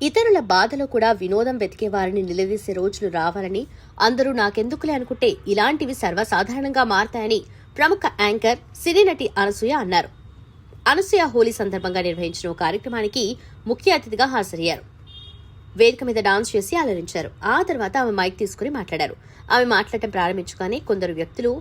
ఇతరుల బాధలో కూడా వినోదం వెతికే వారిని నిలదీసే రోజులు రావాలని, అందరూ నాకెందుకులే అనుకుంటే ఇలాంటివి సర్వసాధారణంగా మారతాయని ప్రముఖ యాంకర్ సినీ నటి అనసూయ అన్నారు. అనసూయ హోలీ సందర్భంగా నిర్వహించిన ఓ కార్యక్రమానికి ముఖ్య అతిథిగా హాజరయ్యారు. వేదిక మీద డాన్స్ చేసి అలరించారు. ఆ తర్వాత ఆమె మైక్ తీసుకుని మాట్లాడారు. ఆమె మాట్లాడటం ప్రారంభించగానే కొందరు వ్యక్తులు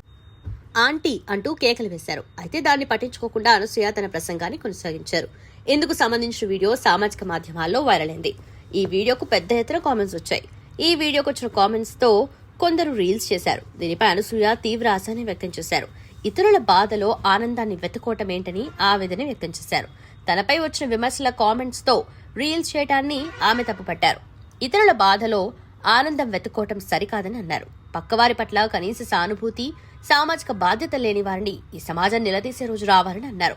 ఆంటీ అంటూ కేకలు వేశారు. అయితే దాన్ని పట్టించుకోకుండా అనసూయ తన ప్రసంగాన్ని కొనసాగించారు. ఇందుకు సంబంధించిన వీడియో సామాజిక మాధ్యమాల్లో వైరల్ అయింది. ఈ వీడియోకు పెద్ద ఎత్తున కామెంట్స్ వచ్చాయి. ఈ వీడియోకు వచ్చిన కామెంట్స్ తో కొందరు రీల్స్ చేశారు. దీనిపై అనసూయ తీవ్ర ఆశాన్ని వ్యక్తం చేశారు. ఇతరుల బాధలో ఆనందాన్ని వెతుకోవటం ఏంటని ఆవేదన వ్యక్తం చేశారు. తనపై వచ్చిన విమర్శల కామెంట్స్ తో రీల్స్ చేయటాన్ని ఆమె తప్పుపట్టారు. ఇతరుల బాధలో ఆనందం వెతుక్కోవటం సరికాదని అన్నారు. పక్కవారి పట్ల కనీస సానుభూతి, సామాజిక బాధ్యత లేని వారిని ఈ సమాజం నిలదీసే రోజు రావాలని అన్నారు.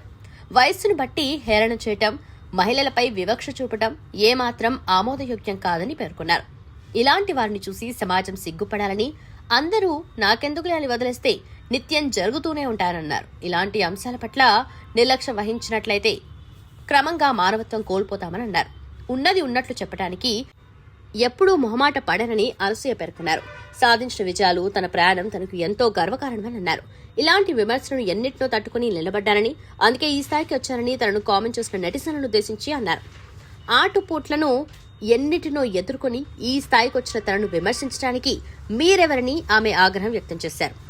వయస్సును బట్టి హేళన చేయటం, మహిళలపై వివక్ష చూపటం ఏమాత్రం ఆమోదయోగ్యం కాదని పేర్కొన్నారు. ఇలాంటి వారిని చూసి సమాజం సిగ్గుపడాలని, అందరూ నాకెందుకులే అని వదిలేస్తే నిత్యం జరుగుతూనే ఉంటారన్నారు. ఇలాంటి అంశాల పట్ల నిర్లక్ష్యం వహించినట్లయితే క్రమంగా మానవత్వం కోల్పోతామని అన్నారు. ఉన్నది ఉన్నట్లు చెప్పడానికి ఎప్పుడూ మొహమాట పడనని అనసూయ పేర్కొన్నారు. సాధించిన విజయాలు, తన ప్రయాణం తనకు ఎంతో గర్వకారణమని అన్నారు. ఇలాంటి విమర్శలను ఎన్నిటినో తట్టుకుని నిలబడ్డారని, అందుకే ఈ స్థాయికి వచ్చారని తనను కామెంట్ చేసిన నెటిజన్లను ఉద్దేశించి అన్నారు. ఆటుపోట్లను ఎన్నిటినో ఎదుర్కొని ఈ స్థాయికి వచ్చిన తనను విమర్శించడానికి మీరెవరని ఆమె ఆగ్రహం వ్యక్తం చేశారు.